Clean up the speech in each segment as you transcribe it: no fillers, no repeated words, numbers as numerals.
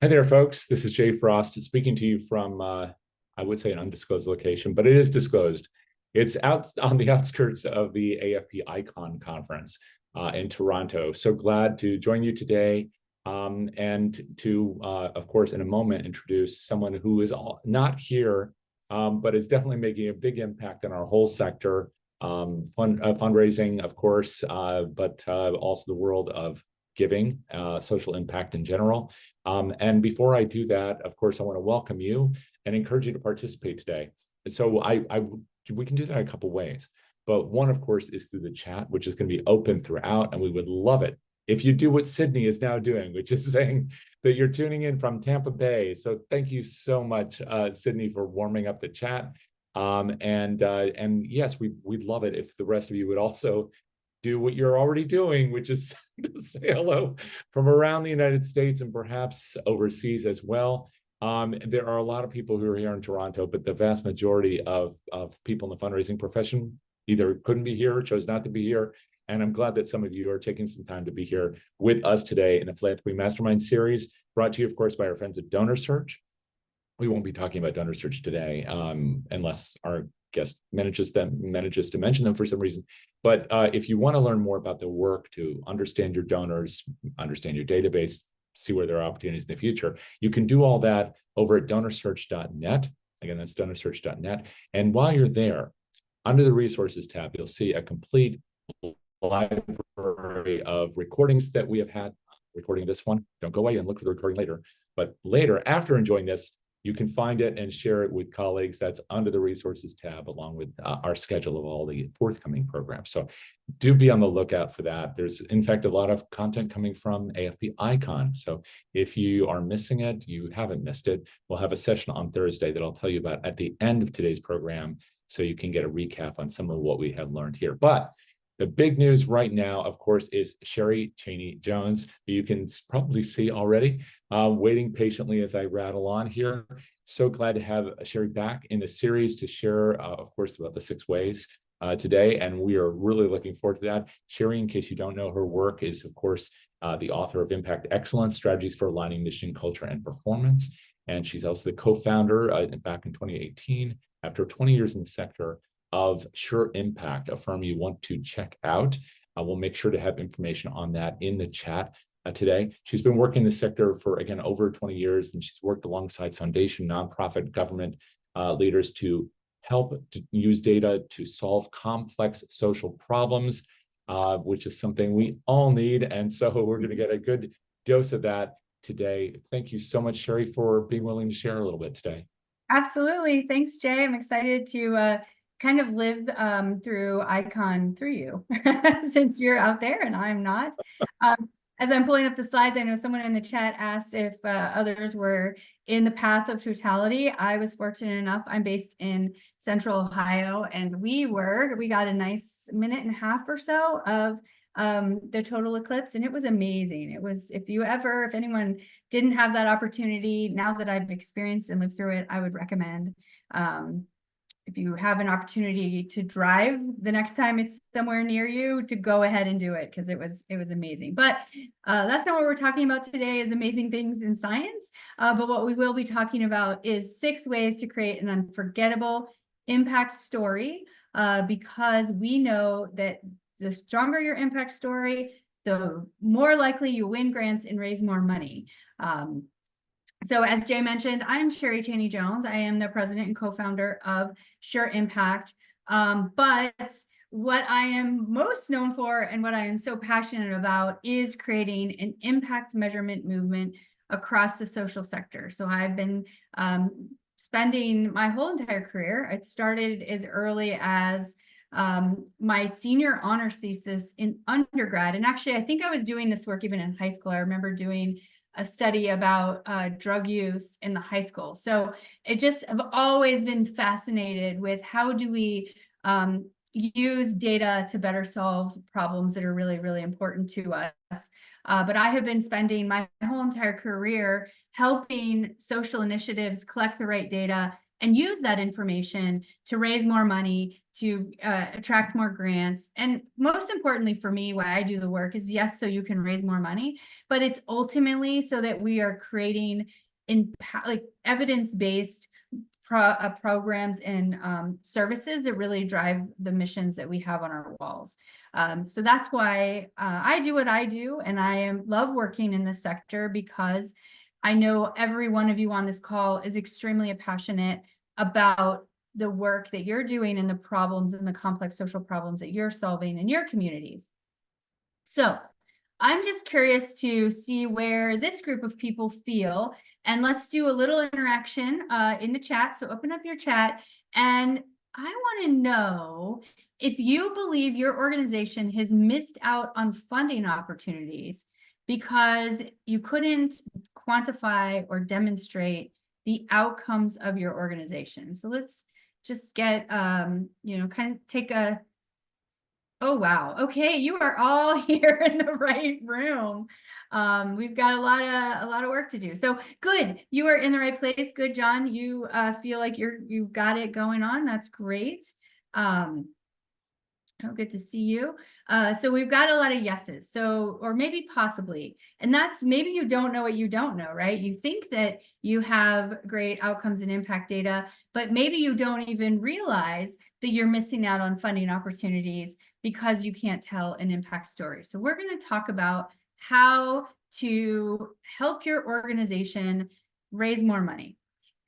Hi there, folks. This is Jay Frost speaking to you from, I would say, an undisclosed location, but it is disclosed. It's out on the outskirts of the AFP Icon Conference in Toronto. So glad to join you today and to, of course, in a moment, introduce someone who is not here, but is definitely making a big impact on our whole sector, fundraising, of course, but also the world of giving, social impact in general. And before I do that, of course, I want to welcome you and encourage you to participate today. So we can do that in a couple ways. But one, of course, is through the chat, which is going to be open throughout, and we would love it if you do what Sydney is now doing, which is saying that you're tuning in from Tampa Bay. So thank you so much, Sydney, for warming up the chat. And yes, we'd love it if the rest of you would also do what you're already doing, which is say hello from around the United States and perhaps overseas as well. There are a lot of people who are here in Toronto, but the vast majority of people in the fundraising profession either couldn't be here or chose not to be here. And I'm glad that some of you are taking some time to be here with us today in the Philanthropy Mastermind series, brought to you, of course, by our friends at DonorSearch. We won't be talking about DonorSearch today unless our guest manages to mention them for some reason. But if you want to learn more about the work to understand your donors, understand your database, see where there are opportunities in the future, you can do all that over at donorsearch.net. Again, that's donorsearch.net. And while you're there, under the resources tab, you'll see a complete library of recordings that we have had. Recording this one, don't go away and look for the recording later. But later, after enjoying this, you can find it and share it with colleagues. That's under the resources tab, along with our schedule of all the forthcoming programs. So do be on the lookout for that. There's, in fact, a lot of content coming from AFP Icon. So if you are missing it, you haven't missed it. We'll have a session on Thursday that I'll tell you about at the end of today's program, so you can get a recap on some of what we have learned here. But the big news right now, of course, is Sherry Chaney-Jones, who you can probably see already, waiting patiently as I rattle on here. So glad to have Sherry back in the series to share, of course, about the 6 ways today, and we are really looking forward to that. Sherry, in case you don't know her work, is, of course, the author of Impact Excellence, Strategies for Aligning Mission, Culture, and Performance. And she's also the co-founder back in 2018, after 20 years in the sector, of Sure Impact, a firm you want to check out. We'll make sure to have information on that in the chat today. She's been working in the sector for, again, over 20 years, and she's worked alongside foundation, nonprofit, government leaders to help to use data to solve complex social problems, which is something we all need. And so we're going to get a good dose of that today. Thank you so much, Sherry, for being willing to share a little bit today. Absolutely. Thanks, Jay. I'm excited to kind of live through Icon through you, since you're out there and I'm not. As I'm pulling up the slides, I know someone in the chat asked if others were in the path of totality. I was fortunate enough, I'm based in Central Ohio, and we got a nice minute and a half or so of the total eclipse, and it was amazing. It was, if anyone didn't have that opportunity, now that I've experienced and lived through it, I would recommend, if you have an opportunity to drive the next time it's somewhere near you, to go ahead and do it, because it was amazing. But that's not what we're talking about today, is amazing things in science. But what we will be talking about is 6 ways to create an unforgettable impact story, because we know that the stronger your impact story, the more likely you win grants and raise more money. So as Jay mentioned, I'm Sherry Chaney-Jones. I am the president and co-founder of Sure Impact. But what I am most known for, and what I am so passionate about, is creating an impact measurement movement across the social sector. So I've been spending my whole entire career. It started as early as my senior honors thesis in undergrad. And actually, I think I was doing this work even in high school. I remember doing a study about drug use in the high school. So I've always been fascinated with how do we use data to better solve problems that are really, really important to us. But I have been spending my whole entire career helping social initiatives collect the right data and use that information to raise more money, to attract more grants. And most importantly for me, why I do the work is, yes, so you can raise more money, but it's ultimately so that we are creating like evidence-based programs and services that really drive the missions that we have on our walls. So that's why I do what I do, and I love working in this sector, because I know every one of you on this call is extremely passionate about the work that you're doing and the problems and the complex social problems that you're solving in your communities. So I'm just curious to see where this group of people feel, and let's do a little interaction in the chat. So open up your chat, and I want to know if you believe your organization has missed out on funding opportunities because you couldn't quantify or demonstrate the outcomes of your organization. So let's just get, kind of take a, oh, wow. Okay, you are all here in the right room. We've got a lot of work to do. So good, you are in the right place. Good, John. You feel like you've got it going on. That's great. Oh, good to see you. So we've got a lot of yeses. So, or maybe possibly, and that's maybe you don't know what you don't know, right? You think that you have great outcomes and impact data, but maybe you don't even realize that you're missing out on funding opportunities because you can't tell an impact story. So we're going to talk about how to help your organization raise more money.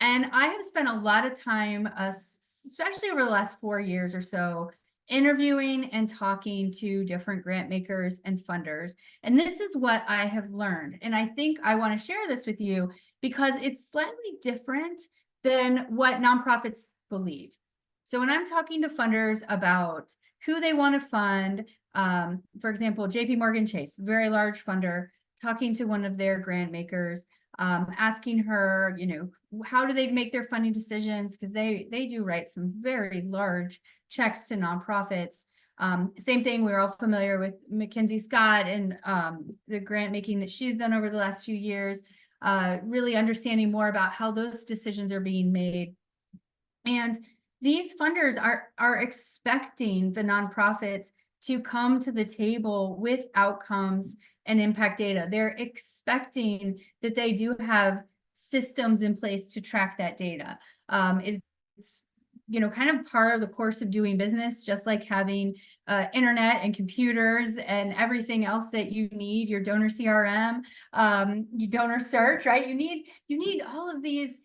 And I have spent a lot of time, especially over the last 4 years or so, interviewing and talking to different grant makers and funders. And this is what I have learned. And I think I want to share this with you because it's slightly different than what nonprofits believe. So when I'm talking to funders about who they want to fund, for example, JP Morgan Chase, very large funder, talking to one of their grant makers, asking her, how do they make their funding decisions? Because they do write some very large checks to nonprofits. Same thing, we're all familiar with MacKenzie Scott and the grant making that she's done over the last few years, really understanding more about how those decisions are being made. And these funders are expecting the nonprofits to come to the table with outcomes and impact data. They're expecting that they do have systems in place to track that data. It's kind of part of the course of doing business, just like having internet and computers and everything else that you need, your donor CRM, your DonorSearch, right? You need all of these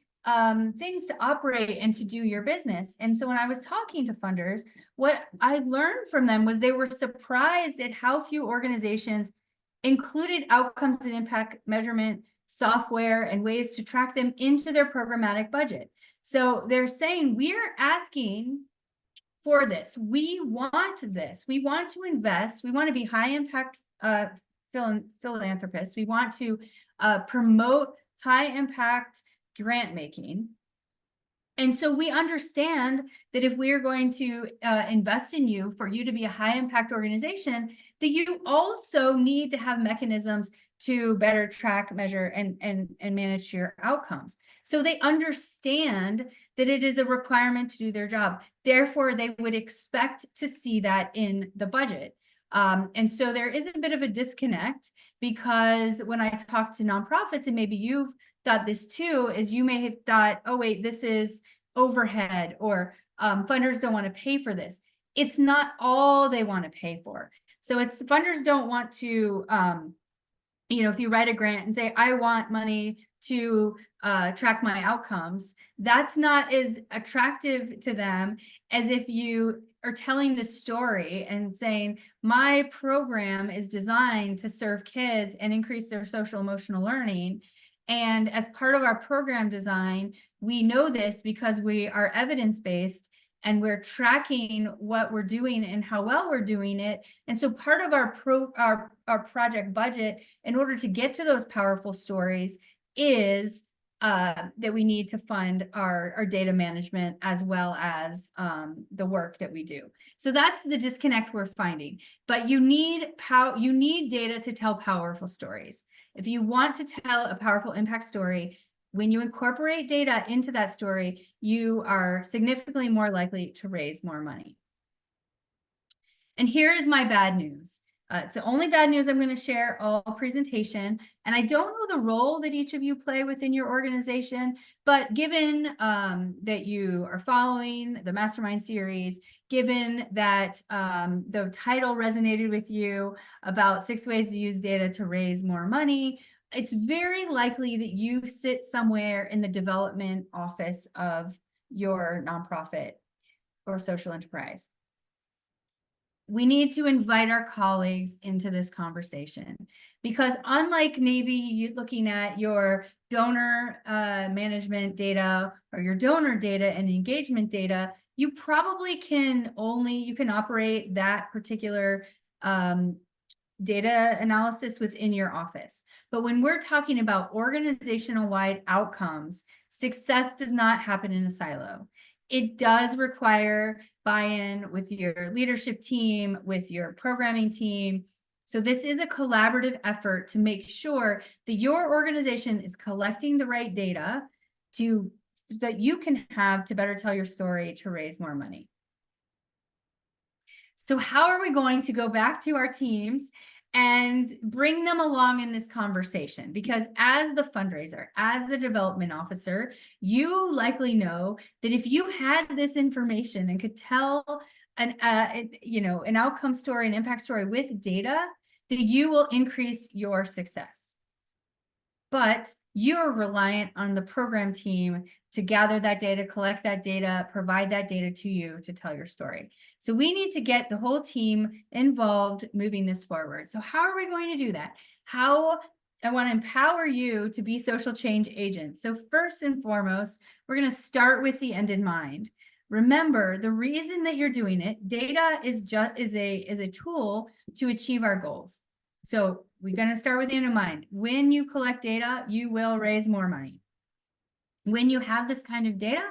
things to operate and to do your business. And so when I was talking to funders, what I learned from them was they were surprised at how few organizations included outcomes and impact measurement software and ways to track them into their programmatic budget. So they're saying, we're asking for this. We want this. We want to invest. We want to be high impact philanthropists. We want to promote high impact grant making. And so we understand that if we're going to invest in you for you to be a high impact organization, that you also need to have mechanisms to better track, measure, and manage your outcomes. So they understand that it is a requirement to do their job. Therefore, they would expect to see that in the budget. And so there is a bit of a disconnect, because when I talk to nonprofits, and maybe you've thought this too, is you may have thought, oh, wait, this is overhead, or funders don't want to pay for this. It's not all they want to pay for. So it's funders don't want to, if you write a grant and say, I want money to track my outcomes, that's not as attractive to them as if you are telling the story and saying, my program is designed to serve kids and increase their social emotional learning. And as part of our program design, we know this because we are evidence-based and we're tracking what we're doing and how well we're doing it. And so part of our project budget, in order to get to those powerful stories, is that we need to fund our data management as well as the work that we do. So that's the disconnect we're finding. But you need data to tell powerful stories. If you want to tell a powerful impact story, When you incorporate data into that story, you are significantly more likely to raise more money. And here is my bad news. It's the only bad news I'm going to share all presentation. And I don't know the role that each of you play within your organization, but given that you are following the Mastermind series, given that the title resonated with you about 6 ways to use data to raise more money, it's very likely that you sit somewhere in the development office of your nonprofit or social enterprise. We need to invite our colleagues into this conversation, because unlike maybe you looking at your donor management data or your donor data and engagement data, you probably can operate that particular data analysis within your office. But when we're talking about organizational wide outcomes, success does not happen in a silo. It does require buy-in with your leadership team, with your programming team. So this is a collaborative effort to make sure that your organization is collecting the right data that you can have to better tell your story to raise more money. So how are we going to go back to our teams and bring them along in this conversation? Because as the fundraiser, as the development officer, you likely know that if you had this information and could tell an outcome story, an impact story with data, that you will increase your success. But you're reliant on the program team to gather that data, collect that data, provide that data to you to tell your story. So we need to get the whole team involved moving this forward. So how are we going to do that? I want to empower you to be social change agents. So first and foremost, we're going to start with the end in mind. Remember, the reason that you're doing it, data is a tool to achieve our goals. So we're going to start with the end in mind. When you collect data, you will raise more money. When you have this kind of data,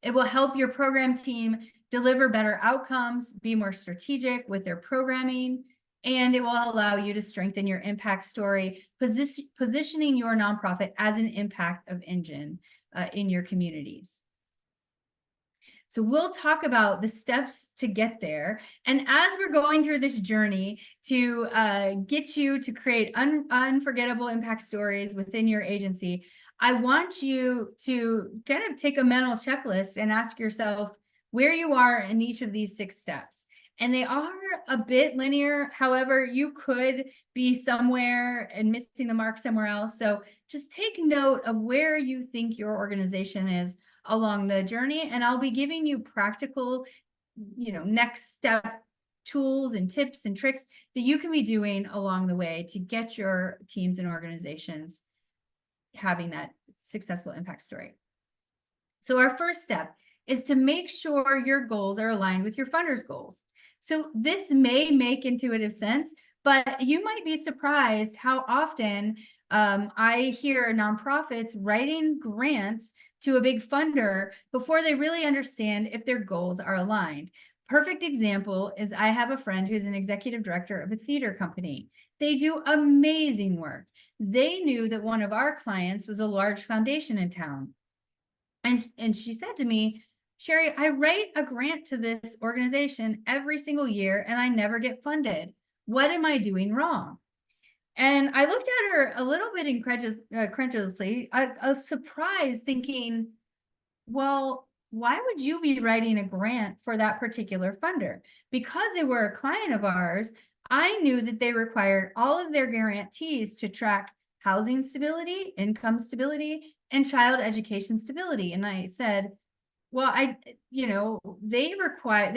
it will help your program team deliver better outcomes, be more strategic with their programming, and it will allow you to strengthen your impact story, positioning your nonprofit as an impact engine in your communities. So we'll talk about the steps to get there. And as we're going through this journey to get you to create unforgettable impact stories within your agency, I want you to kind of take a mental checklist and ask yourself where you are in each of these 6 steps. And they are a bit linear. However, you could be somewhere and missing the mark somewhere else. So just take note of where you think your organization is along the journey, and I'll be giving you practical, next step tools and tips and tricks that you can be doing along the way to get your teams and organizations having that successful impact story. So our first step is to make sure your goals are aligned with your funders' goals. So this may make intuitive sense, but you might be surprised how often I hear nonprofits writing grants to a big funder before they really understand if their goals are aligned. Perfect example is I have a friend who's an executive director of a theater company. They do amazing work. They knew that one of our clients was a large foundation in town. And she said to me, Sherry, I write a grant to this organization every single year and I never get funded. What am I doing wrong? And I looked at her a little bit incredulously. I was surprised, thinking, well, why would you be writing a grant for that particular funder? Because they were a client of ours, I knew that they required all of their grantees to track housing stability, income stability, and child education stability. And I said, well, they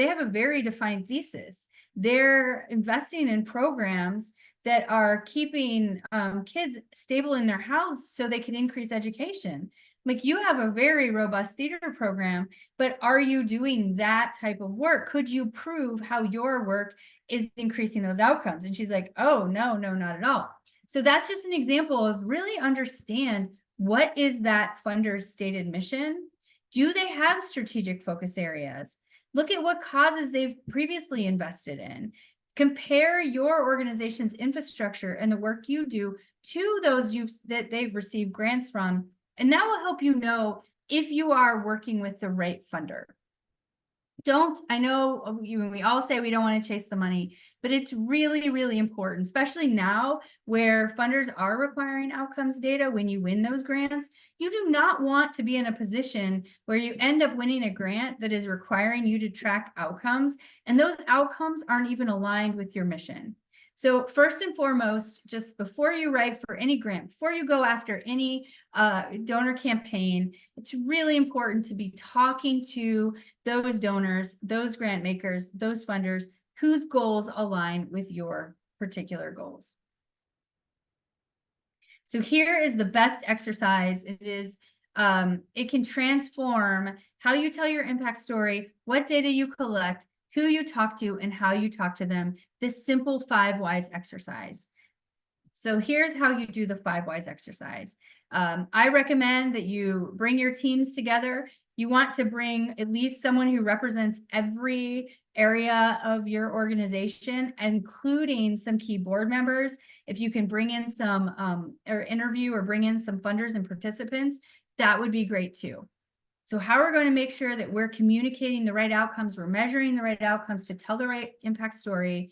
have a very defined thesis. They're investing in programs that are keeping kids stable in their house so they can increase education. Like, you have a very robust theater program, but are you doing that type of work? Could you prove how your work is increasing those outcomes? And she's like, oh, no, not at all. So that's just an example of really understand, what is that funder's stated mission? Do they have strategic focus areas? Look at what causes they've previously invested in. Compare your organization's infrastructure and the work you do to those that they've received grants from, And that will help you know if you are working with the right funder. I know we all say we don't want to chase the money, but it's really, really important, especially now where funders are requiring outcomes data when you win those grants. You do not want to be in a position where you end up winning a grant that is requiring you to track outcomes, and those outcomes aren't even aligned with your mission. So first and foremost, just before you write for any grant, before you go after any donor campaign, it's really important to be talking to those donors, those grant makers, those funders whose goals align with your particular goals. So here is the best exercise. It can transform how you tell your impact story, what data you collect, who you talk to, and how you talk to them. This simple 5 whys exercise. So here's how you do the 5 whys exercise. I recommend that you bring your teams together. You want to bring at least someone who represents every area of your organization, including some key board members. If you can bring in some or interview or bring in some funders and participants, that would be great too. So how we're going to make sure that we're communicating the right outcomes, we're measuring the right outcomes to tell the right impact story,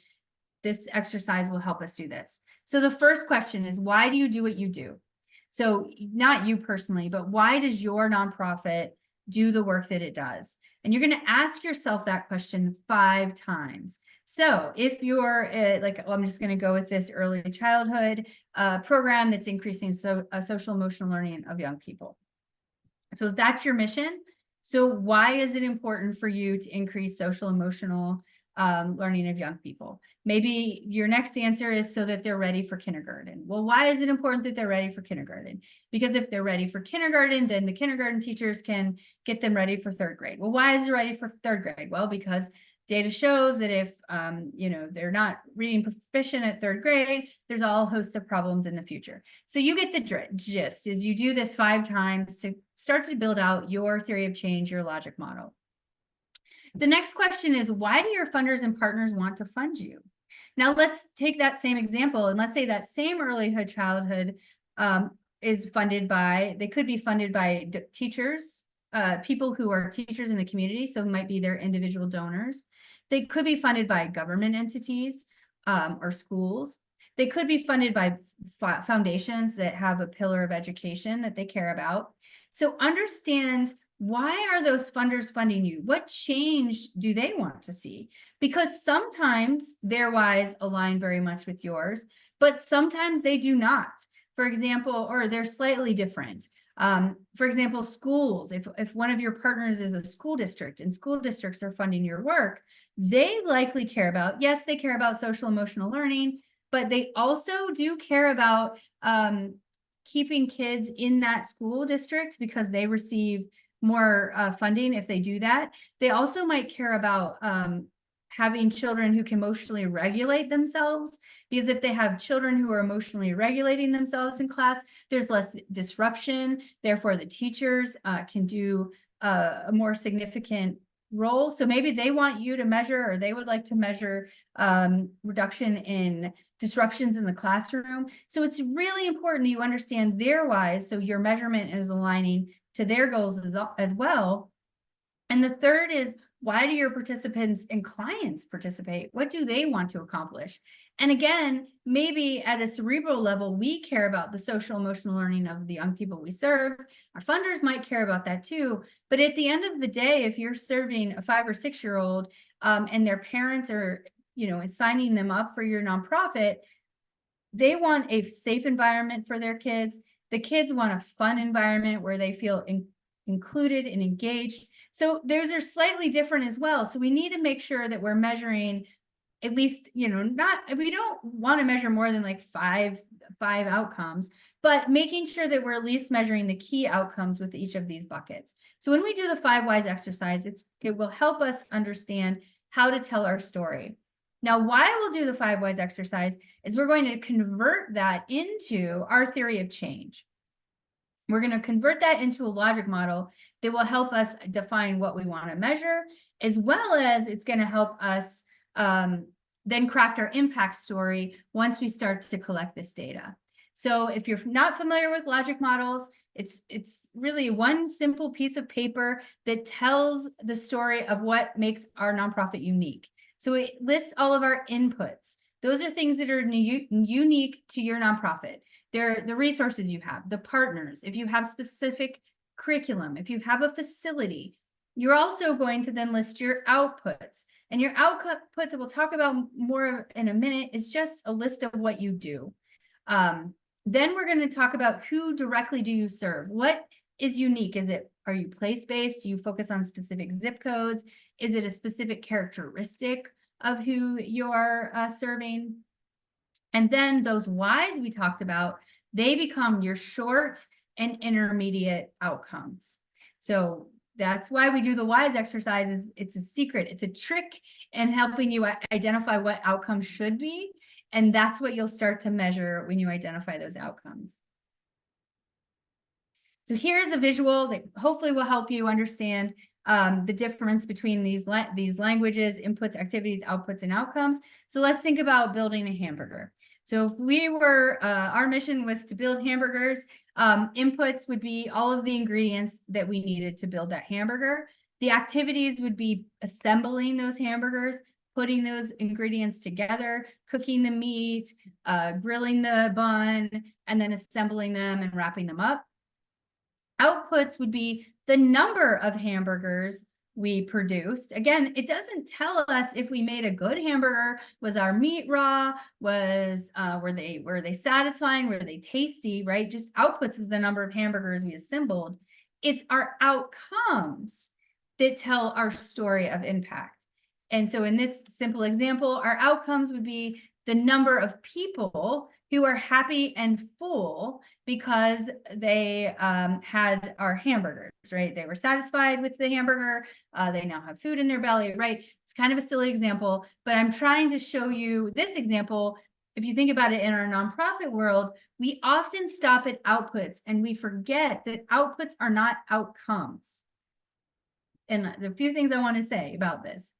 this exercise will help us do this. So the first question is, why do you do what you do? So not you personally, but why does your nonprofit do the work that it does? And you're going to ask yourself that question 5 times. So if you're I'm just going to go with this early childhood program that's increasing social emotional learning of young people. So that's your mission. So why is it important for you to increase social emotional learning of young people? Maybe your next answer is so that they're ready for kindergarten. Well, why is it important that they're ready for kindergarten? Because if they're ready for kindergarten, then the kindergarten teachers can get them ready for 3rd grade. Well, why is it ready for 3rd grade? Well, because data shows that if they're not reading proficient at 3rd grade, there's all a host of problems in the future. So you get the gist is you do this 5 times to start to build out your theory of change, your logic model. The next question is, why do your funders and partners want to fund you? Now let's take that same example, and let's say that same early childhood is funded by, they could be funded by teachers, people who are teachers in the community, so it might be their individual donors. They could be funded by government entities or schools. They could be funded by foundations that have a pillar of education that they care about. So understand, why are those funders funding you? What change do they want to see? Because sometimes their whys align very much with yours, but sometimes they do not. For example, or they're slightly different. For example, schools, if one of your partners is a school district and school districts are funding your work, they likely care about, yes, they care about social emotional learning, but they also do care about keeping kids in that school district because they receive more funding if they do that. They also might care about having children who can emotionally regulate themselves, because if they have children who are emotionally regulating themselves in class, there's less disruption. Therefore, the teachers can do a more significant role. So maybe they want you to measure, or they would like to measure reduction in disruptions in the classroom. So it's really important that you understand their whys, so your measurement is aligning to their goals as well. And the third is, why do your participants and clients participate? What do they want to accomplish? And again, maybe at a cerebral level, we care about the social emotional learning of the young people we serve. Our funders might care about that too. But at the end of the day, if you're serving a 5 or 6 year old and their parents are, signing them up for your nonprofit, they want a safe environment for their kids. The kids want a fun environment where they feel included and engaged. So those are slightly different as well. So we need to make sure that we're measuring at least, we don't want to measure more than like five outcomes, but making sure that we're at least measuring the key outcomes with each of these buckets. So when we do the 5 whys exercise, it will help us understand how to tell our story. Now, why we'll do the 5 whys exercise is we're going to convert that into our theory of change. We're going to convert that into a logic model that will help us define what we want to measure, as well as it's going to help us then craft our impact story once we start to collect this data. So if you're not familiar with logic models, it's really one simple piece of paper that tells the story of what makes our nonprofit unique. So it lists all of our inputs. Those are things that are unique to your nonprofit. They're the resources you have, the partners, if you have specific curriculum, if you have a facility. You're also going to then list your outputs. And your outputs that we'll talk about more in a minute is just a list of what you do. Then we're going to talk about who directly do you serve? What is unique? Are you place-based? Do you focus on specific zip codes? Is it a specific characteristic of who you're serving? And then those whys we talked about, they become your short and intermediate outcomes. So that's why we do the whys exercises. It's a secret. It's a trick in helping you identify what outcomes should be. And that's what you'll start to measure when you identify those outcomes. So here's a visual that hopefully will help you understand the difference between these languages, inputs, activities, outputs, and outcomes. So let's think about building a hamburger. So if we were, our mission was to build hamburgers, inputs would be all of the ingredients that we needed to build that hamburger. The activities would be assembling those hamburgers, putting those ingredients together, cooking the meat, grilling the bun, and then assembling them and wrapping them up. Outputs would be the number of hamburgers we produced. Again, it doesn't tell us if we made a good hamburger. Was our meat raw? Were they satisfying? Were they tasty? Right? Just outputs is the number of hamburgers we assembled. It's our outcomes that tell our story of impact. And so in this simple example, our outcomes would be the number of people who are happy and full because they had our hamburgers, right? They were satisfied with the hamburger. They now have food in their belly, right? It's kind of a silly example, but I'm trying to show you this example. If you think about it in our nonprofit world, we often stop at outputs and we forget that outputs are not outcomes. And the few things I want to say about this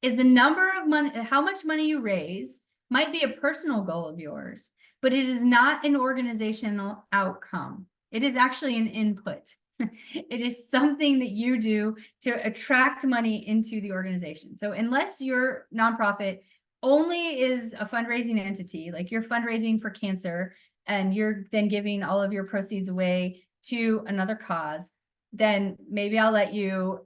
is the number of money, how much money you raise might be a personal goal of yours, but it is not an organizational outcome. It is actually an input. It is something that you do to attract money into the organization. So unless your nonprofit only is a fundraising entity, like you're fundraising for cancer and you're then giving all of your proceeds away to another cause, then maybe I'll let you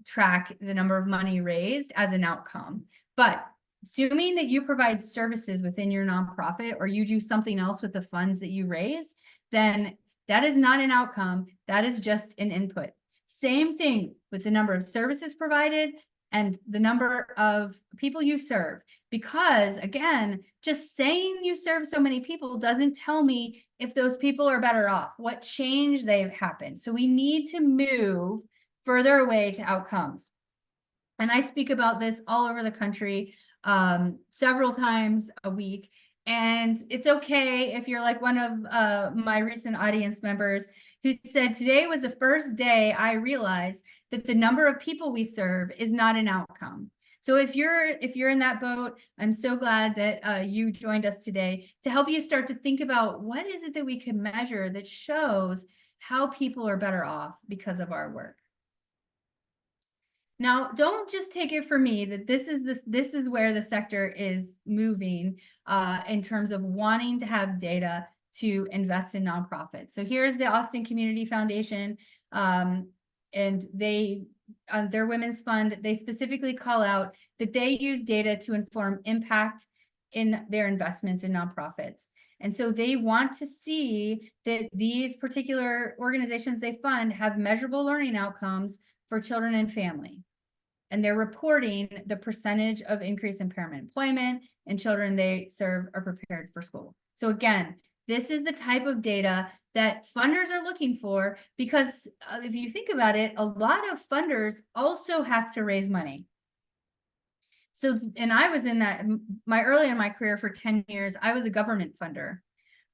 track the number of money raised as an outcome. But assuming that you provide services within your nonprofit or you do something else with the funds that you raise, then that is not an outcome. That is just an input. Same thing with the number of services provided and the number of people you serve. Because again, just saying you serve so many people doesn't tell me if those people are better off, what change they've happened. So we need to move further away to outcomes. And I speak about this all over the country several times a week. And it's okay if you're like one of my recent audience members who said, today was the first day I realized that the number of people we serve is not an outcome. So if you're in that boat, I'm so glad that you joined us today to help you start to think about what is it that we can measure that shows how people are better off because of our work. Now, don't just take it for me that this is where the sector is moving in terms of wanting to have data to invest in nonprofits. So here's the Austin Community Foundation, and they, on their Women's Fund, they specifically call out that they use data to inform impact in their investments in nonprofits. And so they want to see that these particular organizations they fund have measurable learning outcomes for children and family. And they're reporting the percentage of increased impairment employment and children they serve are prepared for school. So again, this is the type of data that funders are looking for because if you think about it, a lot of funders also have to raise money. So, and I was in that, early in my career for 10 years, I was a government funder,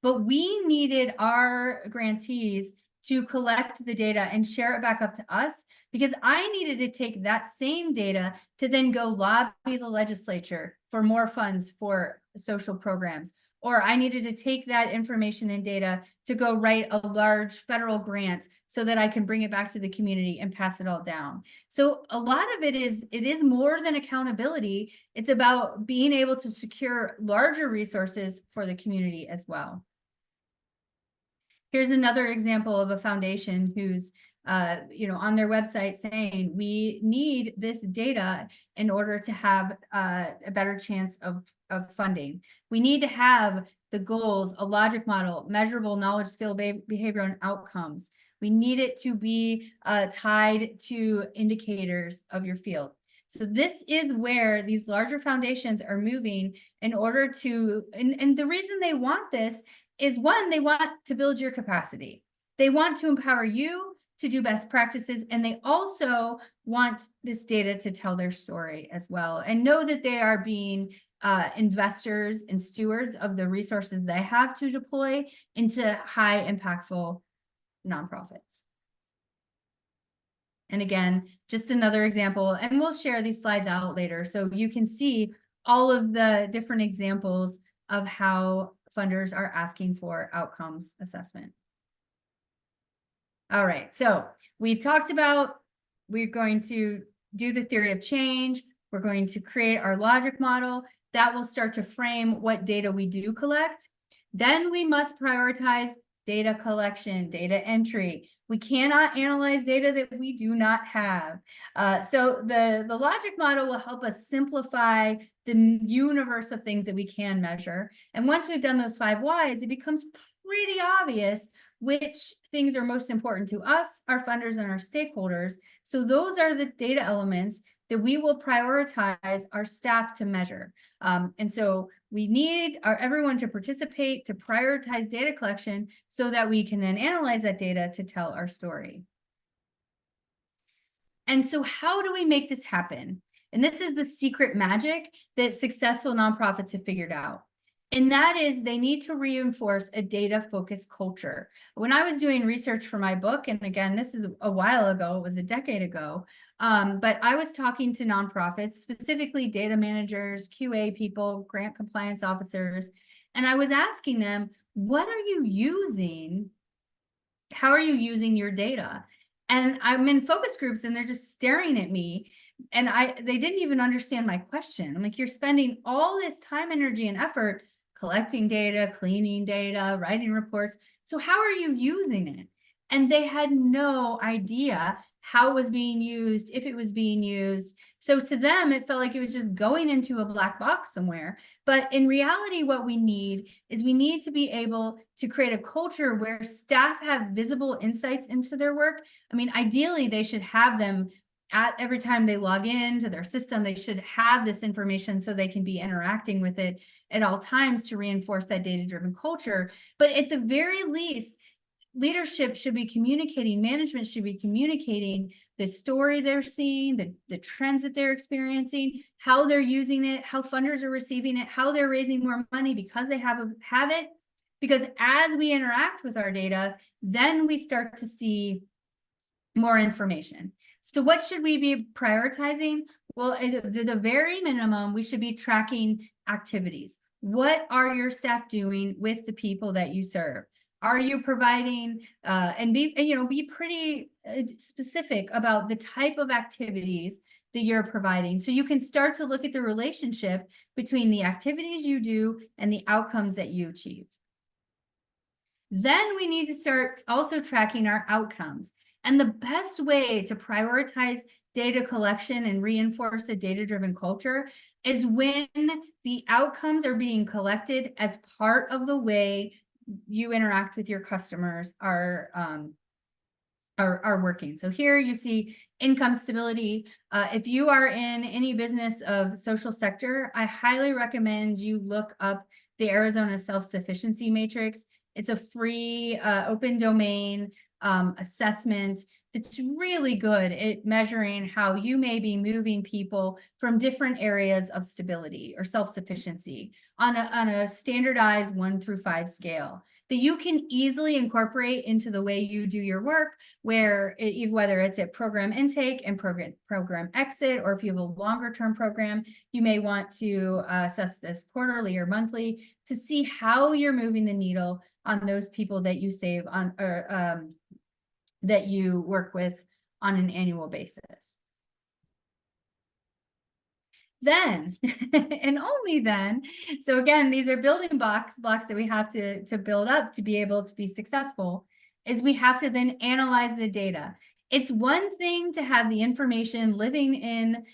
but we needed our grantees to collect the data and share it back up to us because I needed to take that same data to then go lobby the legislature for more funds for social programs or I needed to take that information and data to go write a large federal grant so that I can bring it back to the community and pass it all down. So a lot of it is more than accountability. It's about being able to secure larger resources for the community as well. Here's another example of a foundation who's on their website saying we need this data in order to have a better chance of funding. We need to have the goals, a logic model, measurable knowledge, skill, behavior, and outcomes. We need it to be tied to indicators of your field. So this is where these larger foundations are moving in order to, and the reason they want this is, one, they want to build your capacity. They want to empower you to do best practices, and they also want this data to tell their story as well, and know that they are being investors and stewards of the resources they have to deploy into high impactful nonprofits. And again, just another example, and we'll share these slides out later so you can see all of the different examples of how funders are asking for outcomes assessment. All right, so we've talked about, we're going to do the theory of change. We're going to create our logic model that will start to frame what data we do collect. Then we must prioritize data collection, data entry. We cannot analyze data that we do not have. So the logic model will help us simplify the universe of things that we can measure. And once we've done those 5 whys, it becomes pretty obvious which things are most important to us, our funders, and our stakeholders. So those are the data elements that we will prioritize our staff to measure. And so we need everyone to participate, to prioritize data collection so that we can then analyze that data to tell our story. And so how do we make this happen? And this is the secret magic that successful nonprofits have figured out. And that is, they need to reinforce a data-focused culture. When I was doing research for my book, and again, this is a while ago, it was a decade ago, but I was talking to nonprofits, specifically data managers, QA people, grant compliance officers, and I was asking them, what are you using? How are you using your data? And I'm in focus groups and they're just staring at me, and they didn't even understand my question. I'm like, you're spending all this time, energy, and effort collecting data, cleaning data, writing reports. So how are you using it? And they had no idea how it was being used, if it was being used. So to them, it felt like it was just going into a black box somewhere. But in reality, what we need is we need to be able to create a culture where staff have visible insights into their work. I mean, ideally, they should have them at every time they log into their system. They should have this information so they can be interacting with it at all times to reinforce that data-driven culture. But at the very least, leadership should be communicating, management should be communicating the story they're seeing, the trends that they're experiencing, how they're using it, how funders are receiving it, how they're raising more money because they have it. Because as we interact with our data, then we start to see more information. So what should we be prioritizing? Well, at the very minimum, we should be tracking activities. What are your staff doing with the people that you serve? Are you providing and be pretty specific about the type of activities that you're providing, so you can start to look at the relationship between the activities you do and the outcomes that you achieve. Then we need to start also tracking our outcomes. And the best way to prioritize data collection and reinforce a data-driven culture is when the outcomes are being collected as part of the way you interact with your customers are working. So here you see income stability. If you are in any business of social sector, I highly recommend you look up the Arizona Self-Sufficiency Matrix. It's a free open domain assessment. It's really good at measuring how you may be moving people from different areas of stability or self-sufficiency on a standardized 1 through 5 scale. that you can easily incorporate into the way you do your work, whether it's at program intake and program exit, or if you have a longer term program, you may want to assess this quarterly or monthly to see how you're moving the needle on those people that you save on, or that you work with on an annual basis. Then, and only then, so again, these are building blocks that we have to build up to be able to be successful, is we have to then analyze the data. It's one thing to have the information living in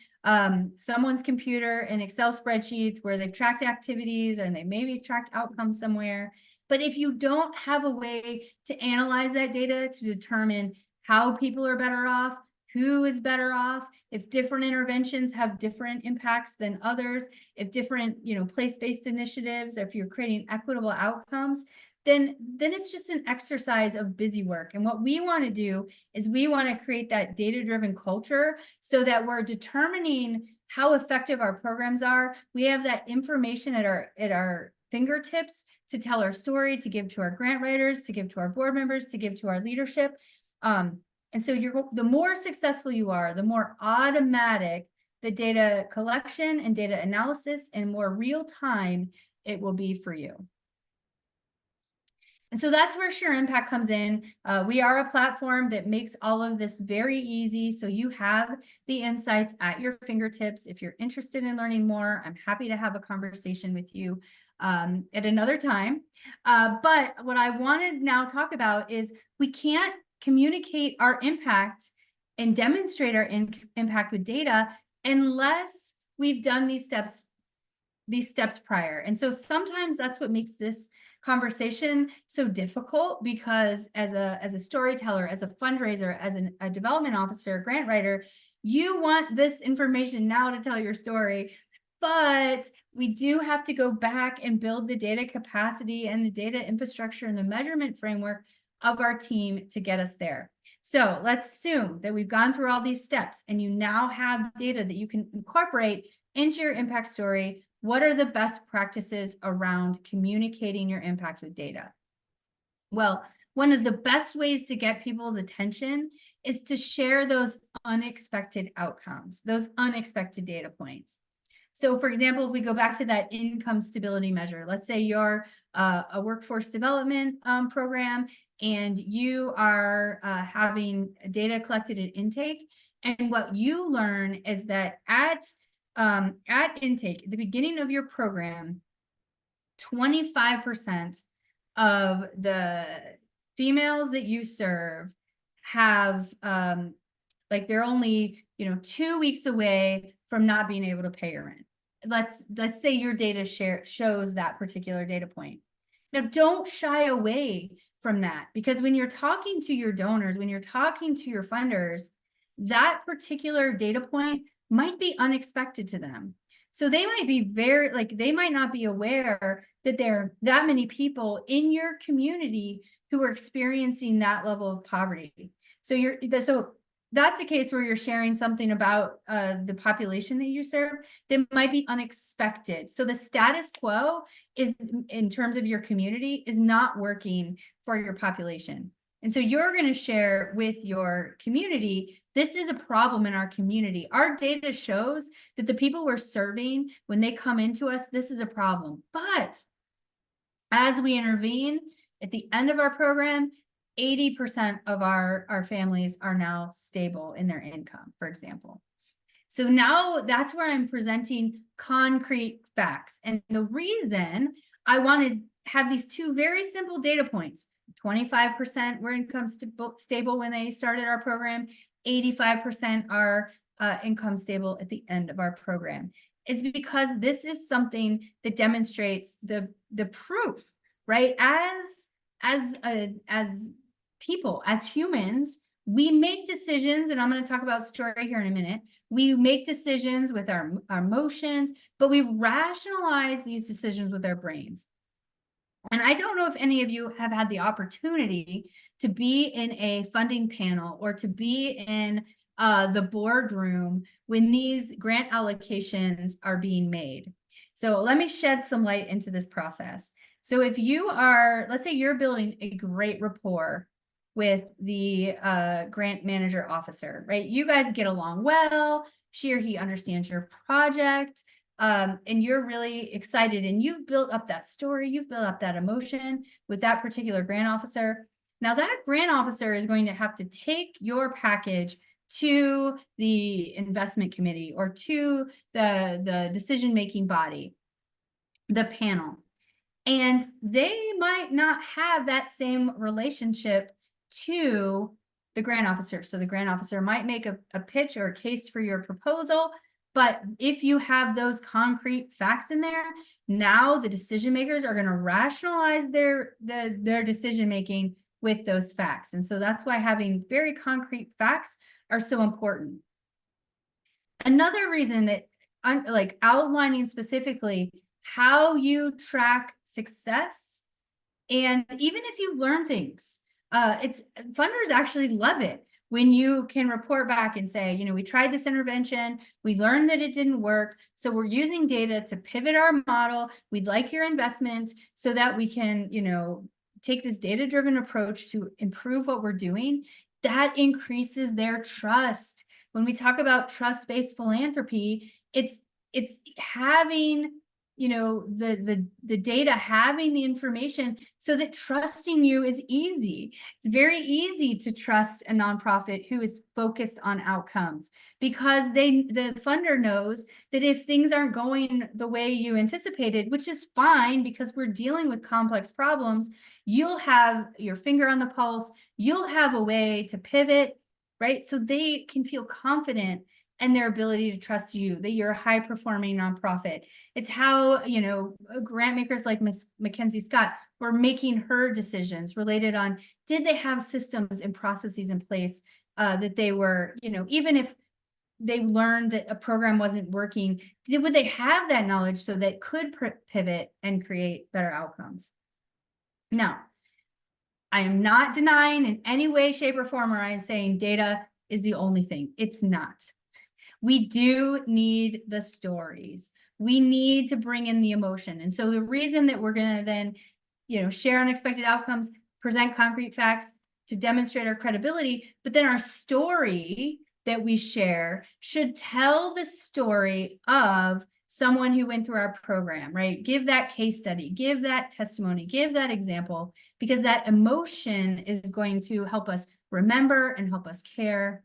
someone's computer in Excel spreadsheets where they've tracked activities and they maybe tracked outcomes somewhere. But if you don't have a way to analyze that data to determine how people are better off, who is better off, if different interventions have different impacts than others, if different, place-based initiatives, or if you're creating equitable outcomes, then it's just an exercise of busy work. And what we want to do is we want to create that data-driven culture so that we're determining how effective our programs are. We have that information at our fingertips to tell our story, to give to our grant writers, to give to our board members, to give to our leadership. And so the more successful you are, the more automatic the data collection and data analysis and more real time it will be for you. And so that's where Share Impact comes in. We are a platform that makes all of this very easy. So you have the insights at your fingertips. If you're interested in learning more, I'm happy to have a conversation with you at another time. But what I want to now talk about is we can't communicate our impact and demonstrate our impact with data unless we've done these steps prior. And so sometimes that's what makes this conversation so difficult, because as a storyteller, as a fundraiser, as a development officer, grant writer, you want this information now to tell your story. But we do have to go back and build the data capacity and the data infrastructure and the measurement framework of our team to get us there. So let's assume that we've gone through all these steps and you now have data that you can incorporate into your impact story. What are the best practices around communicating your impact with data? Well, one of the best ways to get people's attention is to share those unexpected outcomes, those unexpected data points. So for example, if we go back to that income stability measure, let's say you're a workforce development program and you are having data collected at intake. And what you learn is that at intake, at the beginning of your program, 25% of the females that you serve have they're only 2 weeks away from not being able to pay your rent. Let's say your data shows that particular data point. Now, don't shy away from that, because when you're talking to your donors, when you're talking to your funders, that particular data point might be unexpected to them. So they might be they might not be aware that there are that many people in your community who are experiencing that level of poverty. So that's a case where you're sharing something about the population that you serve that might be unexpected. So the status quo is, in terms of your community, is not working for your population. And so you're going to share with your community, this is a problem in our community. Our data shows that the people we're serving, when they come into us, this is a problem. But as we intervene at the end of our program, 80% of our families are now stable in their income, for example. So now that's where I'm presenting concrete facts. And the reason I want to have these two very simple data points, 25% were income stable when they started our program, 85% are income stable at the end of our program, is because this is something that demonstrates the proof, right? As people, as humans, we make decisions, and I'm going to talk about story here in a minute. We make decisions with our emotions, but we rationalize these decisions with our brains. And I don't know if any of you have had the opportunity to be in a funding panel or to be in the boardroom when these grant allocations are being made. So let me shed some light into this process. So if you are, let's say you're building a great rapport with the grant manager officer, right? You guys get along well, she or he understands your project, and you're really excited, and you've built up that story, you've built up that emotion with that particular grant officer. Now that grant officer is going to have to take your package to the investment committee or to the decision-making body, the panel. And they might not have that same relationship to the grant officer. So the grant officer might make a pitch or a case for your proposal, but if you have those concrete facts in there, now the decision makers are going to rationalize their decision making with those facts. And so that's why having very concrete facts are so important. Another reason that I'm like outlining specifically how you track success, and even if you learn things, it's funders actually love it when you can report back and say, you know, we tried this intervention, we learned that it didn't work, so we're using data to pivot our model. We'd like your investment so that we can, you know, take this data-driven approach to improve what we're doing. That increases their trust. When we talk about trust-based philanthropy, it's having, you know, the data, having the information so that trusting you is easy. It's very easy to trust a nonprofit who is focused on outcomes, because the funder knows that if things aren't going the way you anticipated, which is fine because we're dealing with complex problems, you'll have your finger on the pulse, you'll have a way to pivot, right? So they can feel confident in their ability to trust you, that you're a high-performing nonprofit. It's how, you know, grant makers like MacKenzie Scott were making her decisions related on, did they have systems and processes in place that they were, you know, even if they learned that a program wasn't working, would they have that knowledge so that could pivot and create better outcomes? Now, I am not denying in any way, shape, or form, or I am saying data is the only thing. It's not. We do need the stories. We need to bring in the emotion. And so the reason that we're going to then, you know, share unexpected outcomes, present concrete facts to demonstrate our credibility, but then our story that we share should tell the story of someone who went through our program, right? Give that case study, give that testimony, give that example, because that emotion is going to help us remember and help us care.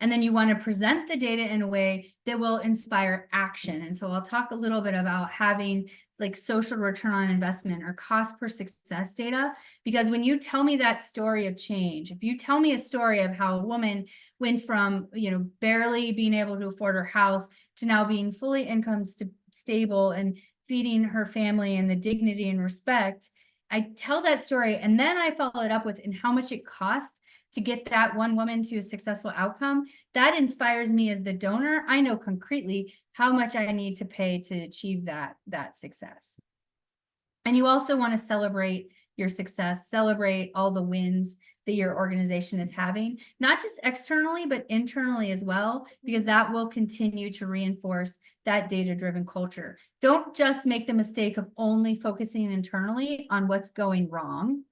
And then you want to present the data in a way that will inspire action. And so I'll talk a little bit about having like social return on investment or cost per success data, because when you tell me that story of change, if you tell me a story of how a woman went from, you know, barely being able to afford her house to now being fully income stable and feeding her family and the dignity and respect, I tell that story and then I follow it up with and how much it costs to get that one woman to a successful outcome. That inspires me as the donor. I know concretely how much I need to pay to achieve that success. And you also want to celebrate your success, celebrate all the wins that your organization is having, not just externally, but internally as well, because that will continue to reinforce that data-driven culture. Don't just make the mistake of only focusing internally on what's going wrong,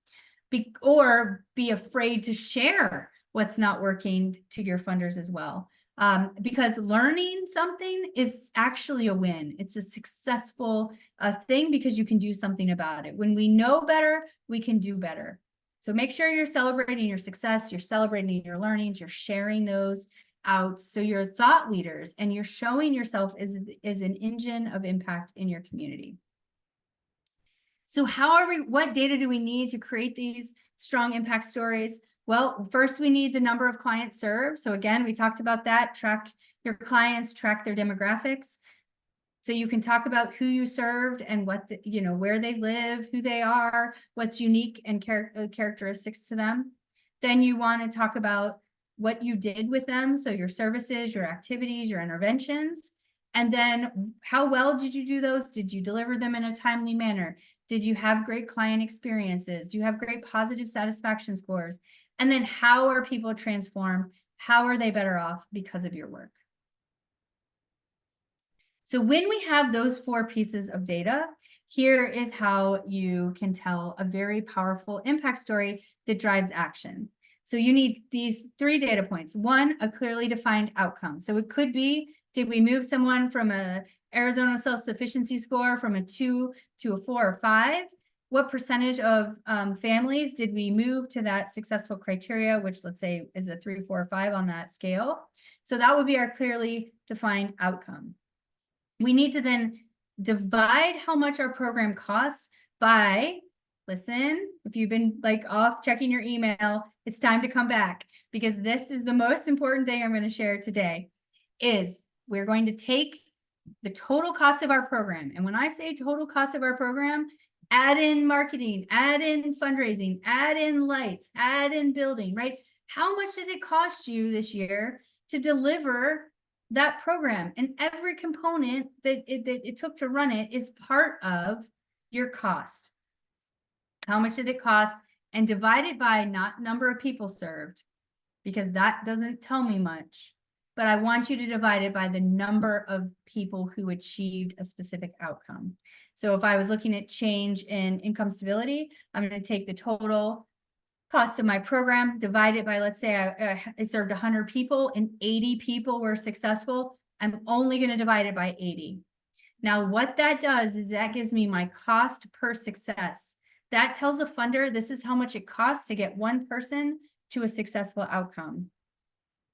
or be afraid to share what's not working to your funders as well. Because learning something is actually a win. It's a successful thing because you can do something about it. When we know better, we can do better. So make sure you're celebrating your success, you're celebrating your learnings, you're sharing those out. So you're thought leaders and you're showing yourself as an engine of impact in your community. So what data do we need to create these strong impact stories? Well, first we need the number of clients served. So again, we talked about that. Track your clients, track their demographics. So you can talk about who you served and what, where they live, who they are, what's unique and characteristics to them. Then you want to talk about what you did with them. So your services, your activities, your interventions. And then how well did you do those? Did you deliver them in a timely manner? Did you have great client experiences? Do you have great positive satisfaction scores? And then how are people transformed? How are they better off because of your work? So when we have those 4 pieces of data, here is how you can tell a very powerful impact story that drives action. So you need these 3 data points. 1, a clearly defined outcome. So it could be, did we move someone from a Arizona self-sufficiency score from a 2 to a 4 or 5? What percentage of families did we move to that successful criteria, which let's say is a 3, 4, or 5 on that scale? So that would be our clearly defined outcome. We need to then divide how much our program costs by, listen, if you've been like off checking your email, it's time to come back, because this is the most important thing I'm going to share today. Is we're going to take the total cost of our program. And when I say total cost of our program, add in marketing, add in fundraising, add in lights, add in building, right? How much did it cost you this year to deliver that program? And every component that it took to run it is part of your cost. How much did it cost? And divide it by not number of people served, because that doesn't tell me much. But I want you to divide it by the number of people who achieved a specific outcome. So if I was looking at change in income stability, I'm going to take the total cost of my program, divide it by, let's say I served 100 people and 80 people were successful. I'm only going to divide it by 80. Now, what that does is that gives me my cost per success. That tells a funder this is how much it costs to get one person to a successful outcome.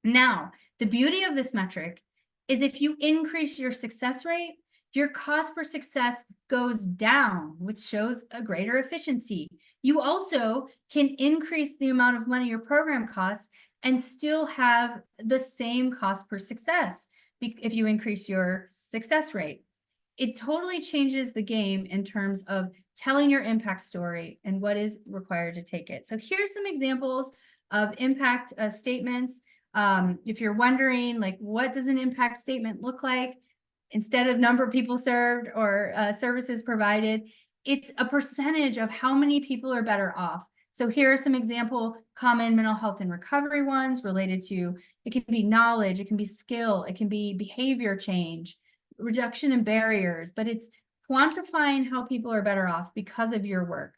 Now, the beauty of this metric is if you increase your success rate, your cost per success goes down, which shows a greater efficiency. You also can increase the amount of money your program costs and still have the same cost per success if you increase your success rate. It totally changes the game in terms of telling your impact story and what is required to take it. So here's some examples of impact statements. If you're wondering, like, what does an impact statement look like? Instead of number of people served or services provided, it's a percentage of how many people are better off. So here are some example common mental health and recovery ones related to, it can be knowledge, it can be skill, it can be behavior change, reduction in barriers, but it's quantifying how people are better off because of your work.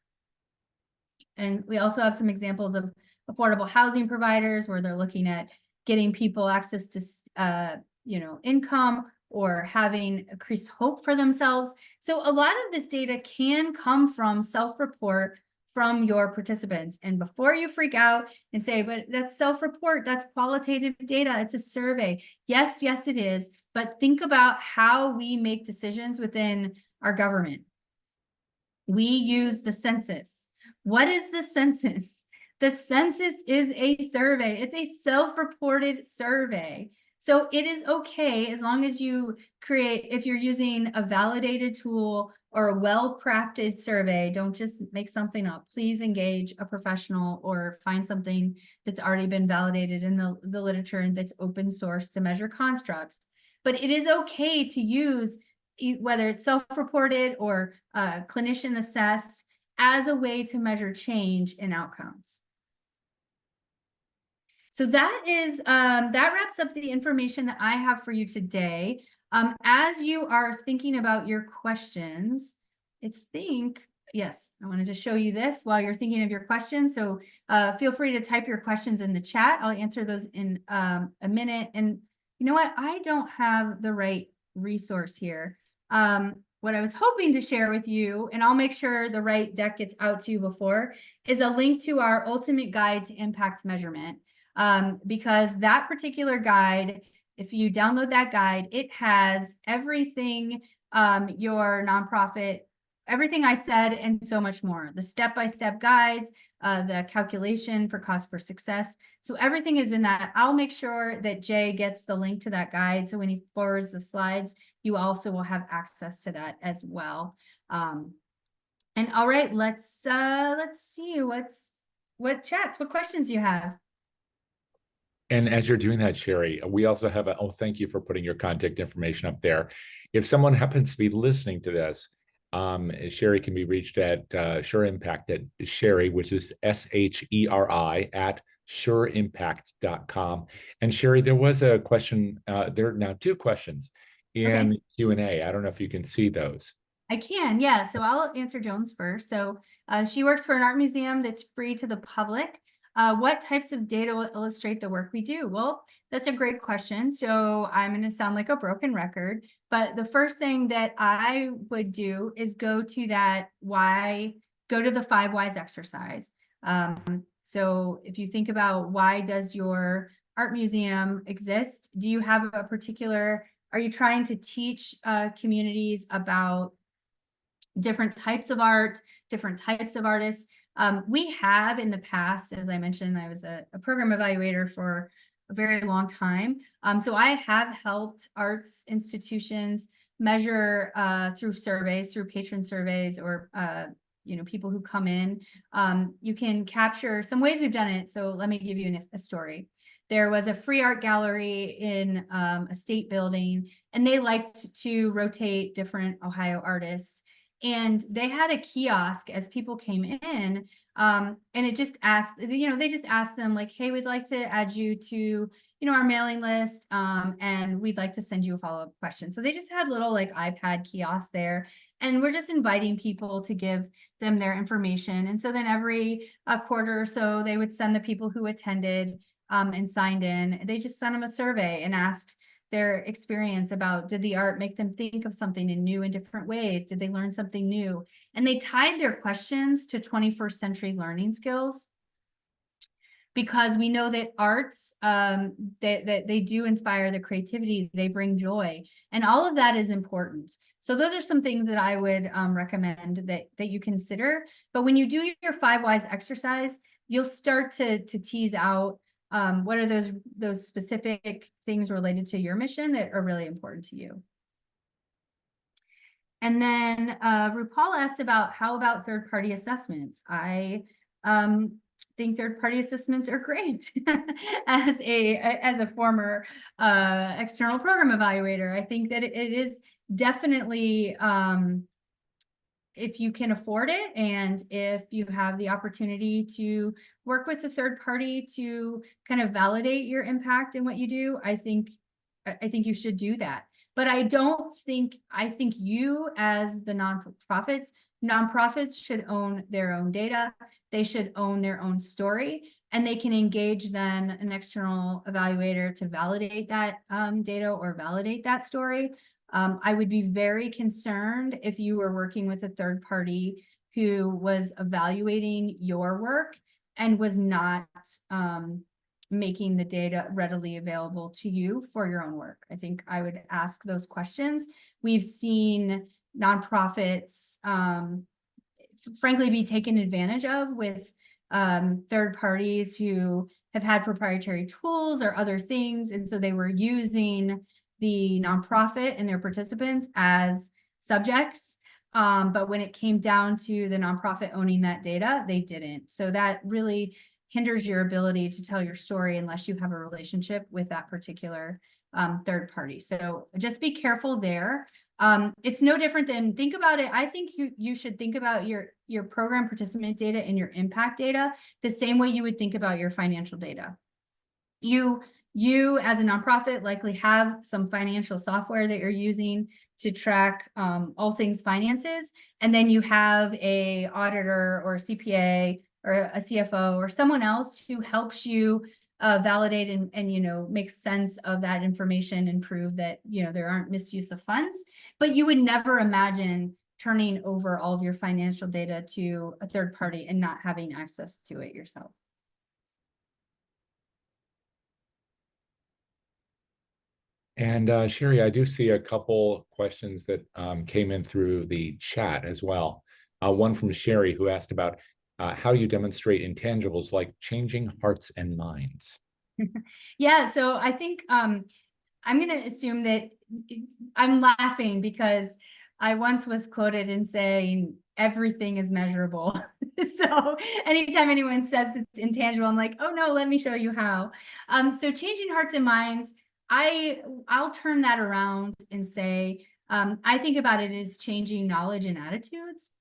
And we also have some examples of affordable housing providers where they're looking at getting people access to income or having increased hope for themselves. So a lot of this data can come from self-report from your participants. And before you freak out and say, but that's self-report, that's qualitative data, it's a survey. Yes, it is. But think about how we make decisions within our government. We use the census. What is the census? The census is a survey. It's a self-reported survey. So it is okay as long as you create, if you're using a validated tool or a well-crafted survey, don't just make something up. Please engage a professional or find something that's already been validated in the literature and that's open source to measure constructs. But it is okay to use, whether it's self-reported or clinician assessed, as a way to measure change in outcomes. So that is that wraps up the information that I have for you today. As you are thinking about your questions, I wanted to show you this while you're thinking of your questions. So feel free to type your questions in the chat. I'll answer those in a minute. And you know what? I don't have the right resource here. What I was hoping to share with you, and I'll make sure the right deck gets out to you before, is a link to our ultimate guide to impact measurement. Because that particular guide, if you download that guide, it has everything your nonprofit, everything I said, and so much more. The step-by-step guides, the calculation for cost per success. So everything is in that. I'll make sure that Jay gets the link to that guide. So when he forwards the slides, you also will have access to that as well. And all right, let's see what questions do you have? And as you're doing that, Sherry, we also have thank you for putting your contact information up there. If someone happens to be listening to this, Sherry can be reached at Sure Impact at Sherry, which is SHERI at sureimpact.com. And Sherry, there was a question, there are now 2 questions in Q&A. I don't know if you can see those. I can, yeah. So I'll answer Joan's first. So she works for an art museum that's free to the public. What types of data will illustrate the work we do? Well, that's a great question. So I'm going to sound like a broken record, but the first thing that I would do is go to the 5 whys exercise. So if you think about, why does your art museum exist? Do you have a particular, are you trying to teach communities about different types of art, different types of artists? We have in the past, as I mentioned, I was a program evaluator for a very long time. So I have helped arts institutions measure through surveys, through patron surveys, or people who come in. You can capture some ways we've done it. So let me give you a story. There was a free art gallery in a state building, and they liked to rotate different Ohio artists. And they had a kiosk as people came in, and it just asked, they just asked them like, hey, we'd like to add you to, our mailing list, and we'd like to send you a follow-up question. So they just had little like iPad kiosks there, and we're just inviting people to give them their information. And so then every quarter or so, they would send the people who attended and signed in, they just sent them a survey and asked their experience about, did the art make them think of something in new and different ways? Did they learn something new? And they tied their questions to 21st century learning skills, because we know that arts, they do inspire the creativity, they bring joy, and all of that is important. So those are some things that I would recommend that you consider. But when you do your 5 whys exercise, you'll start to tease out what are those specific things related to your mission that are really important to you. And then RuPaul asked about, how about third-party assessments? I think third-party assessments are great. As a former external program evaluator, I think that it is definitely, if you can afford it, and if you have the opportunity to work with a third party to kind of validate your impact in what you do, I think you should do that. But I think you, as the nonprofits should own their own data. They should own their own story, and they can engage then an external evaluator to validate that data or validate that story. I would be very concerned if you were working with a third party who was evaluating your work and was not making the data readily available to you for your own work. I think I would ask those questions. We've seen nonprofits, frankly, be taken advantage of with third parties who have had proprietary tools or other things. And so they were using the nonprofit and their participants as subjects. But when it came down to the nonprofit owning that data, they didn't. So that really hinders your ability to tell your story unless you have a relationship with that particular third party. So just be careful there. It's no different than, think about it. I think you should think about your program participant data and your impact data the same way you would think about your financial data. You as a nonprofit likely have some financial software that you're using to track all things finances, and then you have a auditor or a CPA or a CFO or someone else who helps you validate and make sense of that information and prove that there aren't misuse of funds. But you would never imagine turning over all of your financial data to a third party and not having access to it yourself. And Sherry, I do see a couple questions that came in through the chat as well. One from Sherry, who asked about how you demonstrate intangibles like changing hearts and minds. Yeah, so I think I'm going to assume that I'm laughing because I once was quoted in saying everything is measurable. So anytime anyone says it's intangible, I'm like, oh no, let me show you how. So changing hearts and minds, I'll turn that around and say, I think about it as changing knowledge and attitudes.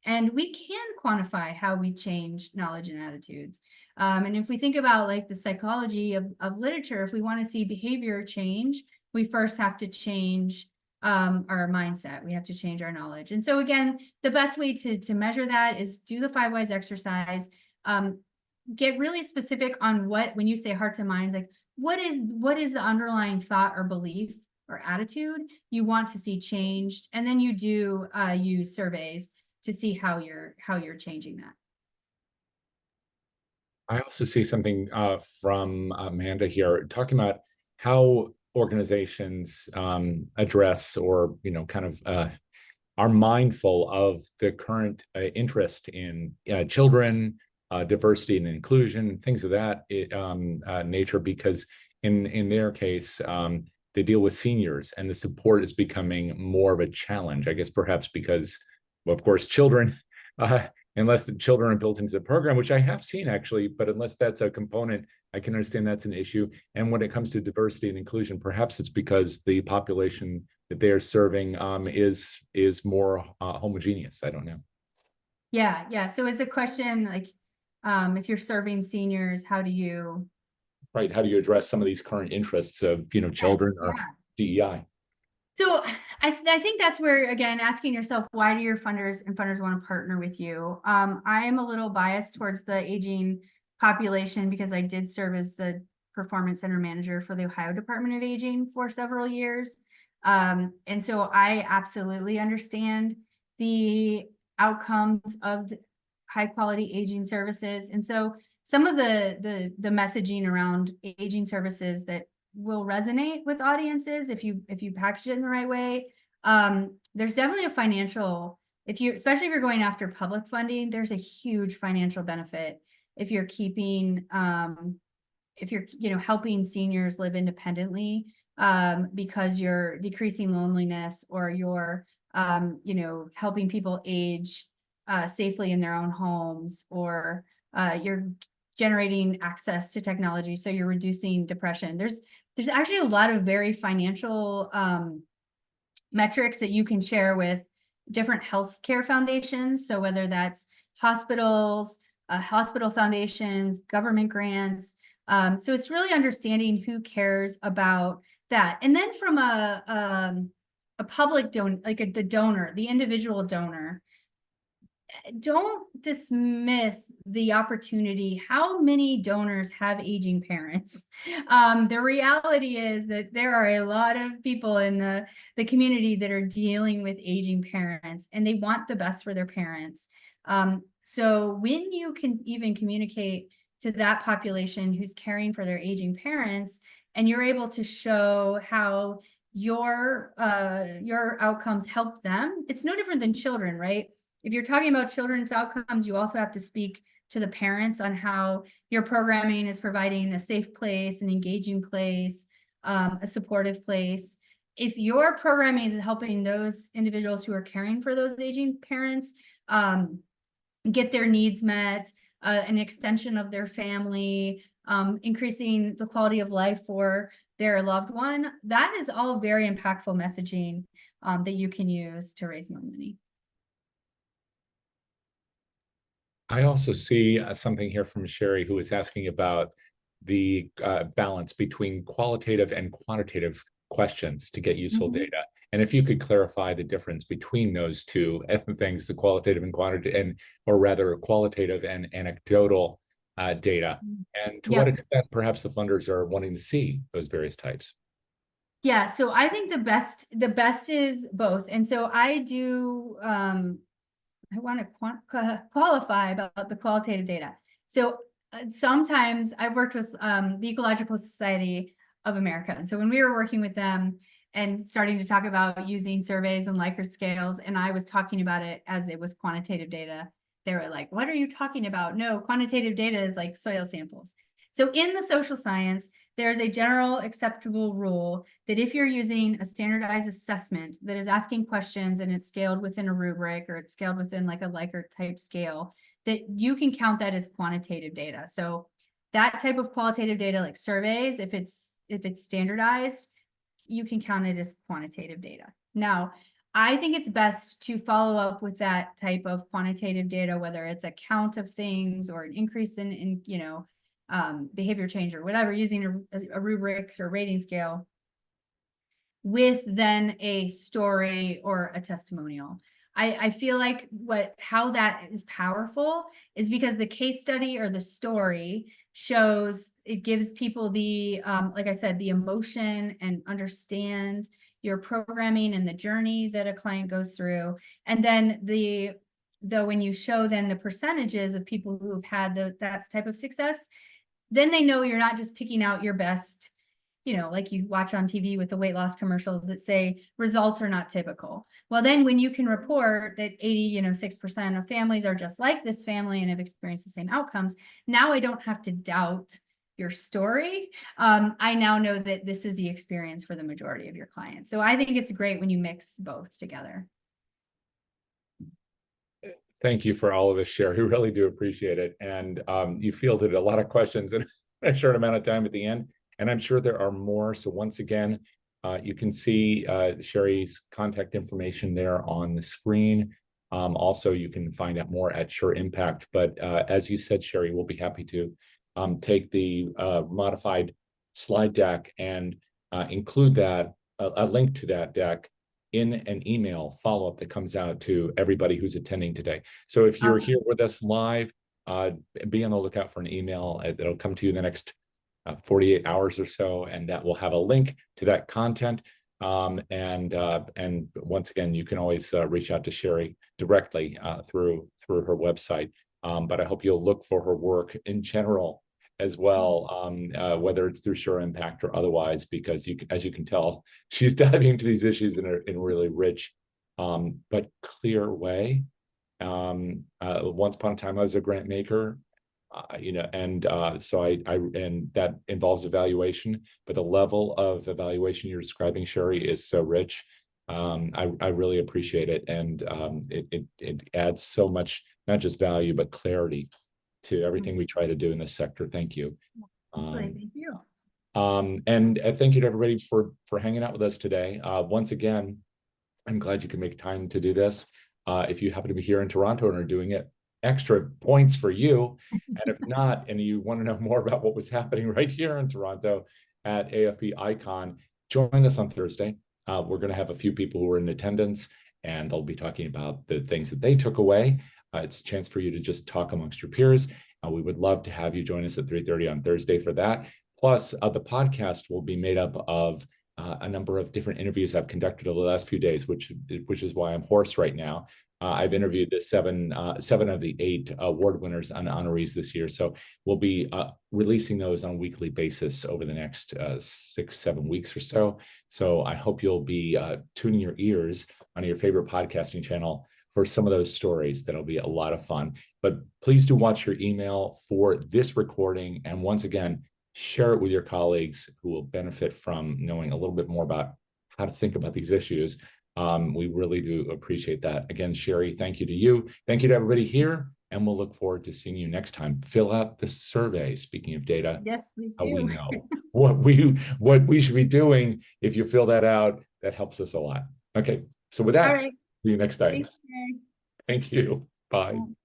And we can quantify how we change knowledge and attitudes. And if we think about like the psychology of literature, if we want to see behavior change, we first have to change our mindset. We have to change our knowledge. And so again, the best way to measure that is do the 5 whys exercise. Get really specific on what, when you say hearts and minds, like what is the underlying thought or belief or attitude you want to see changed, and then you do use surveys to see how you're changing that. I also see something from Amanda here talking about how organizations address or kind of are mindful of the current interest in children, diversity and inclusion, things of that nature, because in their case, they deal with seniors and the support is becoming more of a challenge, I guess, perhaps because, well, of course, children, unless the children are built into the program, which I have seen actually, but unless that's a component, I can understand that's an issue. And when it comes to diversity and inclusion, perhaps it's because the population that they are serving is more homogeneous. I don't know. Yeah. So is the question like, if you're serving seniors, how do you? Right. How do you address some of these current interests of, children or DEI? So I think that's where, again, asking yourself, why do your funders want to partner with you? I am a little biased towards the aging population because I did serve as the performance center manager for the Ohio Department of Aging for several years. And so I absolutely understand the outcomes of high quality aging services. And so some of the messaging around aging services that will resonate with audiences if you package it in the right way. There's definitely a financial, especially if you're going after public funding, there's a huge financial benefit if you're keeping if you're helping seniors live independently, because you're decreasing loneliness, or you're helping people age safely in their own homes, or you're generating access to technology, so you're reducing depression. There's actually a lot of very financial metrics that you can share with different healthcare foundations. So whether that's hospitals, hospital foundations, government grants. So it's really understanding who cares about that. And then from a public the donor, the individual donor, don't dismiss the opportunity. How many donors have aging parents? The reality is that there are a lot of people in the community that are dealing with aging parents, and they want the best for their parents. So when you can even communicate to that population who's caring for their aging parents, and you're able to show how your outcomes help them, it's no different than children, right? If you're talking about children's outcomes, you also have to speak to the parents on how your programming is providing a safe place, an engaging place, a supportive place. If your programming is helping those individuals who are caring for those aging parents get their needs met, an extension of their family, increasing the quality of life for their loved one, that is all very impactful messaging that you can use to raise more money. I also see something here from Sherry, who is asking about the balance between qualitative and quantitative questions to get useful data. And if you could clarify the difference between those two things, the qualitative and quantitative, or rather qualitative and anecdotal data, and to what extent perhaps the funders are wanting to see those various types. Yeah, so I think the best is both. And so I do I want to qualify about the qualitative data. So sometimes I've worked with the Ecological Society of America. And so when we were working with them and starting to talk about using surveys and Likert scales, and I was talking about it as it was quantitative data, they were like, what are you talking about? No, quantitative data is like soil samples. So in the social science, there's a general acceptable rule that if you're using a standardized assessment that is asking questions and it's scaled within a rubric, or it's scaled within like a Likert type scale, that you can count that as quantitative data. So that type of qualitative data, like surveys, if it's standardized, you can count it as quantitative data. Now, I think it's best to follow up with that type of quantitative data, whether it's a count of things or an increase in behavior change or whatever, using a rubric or rating scale, with then a story or a testimonial. I feel like how that is powerful is because the case study or the story shows, it gives people the, like I said, the emotion and understand your programming and the journey that a client goes through. And then when you show then the percentages of people who have had that type of success, then they know you're not just picking out your best, like you watch on TV with the weight loss commercials that say results are not typical. Well, then when you can report that 6% of families are just like this family and have experienced the same outcomes, now I don't have to doubt your story. I now know that this is the experience for the majority of your clients. So I think it's great when you mix both together. Thank you for all of this, Sherry. We really do appreciate it. And you fielded a lot of questions in a short amount of time at the end. And I'm sure there are more. So once again, you can see Sherry's contact information there on the screen. Also, you can find out more at Sure Impact. But as you said, Sherry, we'll be happy to take the modified slide deck and include that, a link to that deck in an email follow-up that comes out to everybody who's attending today. So if you're here with us live, be on the lookout for an email that'll come to you in the next 48 hours or so, and that will have a link to that content. And once again, you can always reach out to Sherry directly through her website. But I hope you'll look for her work in general as well, whether it's through Sure Impact or otherwise, because as you can tell, she's diving into these issues in a really rich but clear way. Once upon a time, I was a grant maker. So and that involves evaluation, but the level of evaluation you're describing, Sherry, is so rich. I really appreciate it, and it adds so much, not just value, but clarity to everything we try to do in this sector. Thank you. Thank you. And thank you to everybody for hanging out with us today. Once again, I'm glad you can make time to do this. If you happen to be here in Toronto and are doing it, extra points for you. And if not, and you want to know more about what was happening right here in Toronto at AFP Icon, join us on Thursday. We're going to have a few people who are in attendance, and they'll be talking about the things that they took away. It's a chance for you to just talk amongst your peers. We would love to have you join us at 3:30 on Thursday for that. Plus, the podcast will be made up of a number of different interviews I've conducted over the last few days, which is why I'm hoarse right now. I've interviewed the seven of the 8 award winners and honorees this year. So we'll be releasing those on a weekly basis over the next 6-7 weeks or so. So I hope you'll be tuning your ears on your favorite podcasting channel for some of those stories. That'll be a lot of fun. But please do watch your email for this recording. And once again, share it with your colleagues who will benefit from knowing a little bit more about how to think about these issues. We really do appreciate that. Again, Sherry, thank you to you. Thank you to everybody here, and we'll look forward to seeing you next time. Fill out the survey. Speaking of data, Yes, please do. we know what we should be doing. If you fill that out, that helps us a lot. Okay, so with that, all right. see you next time. Thanks, Mary. Thank you. Bye. Yeah.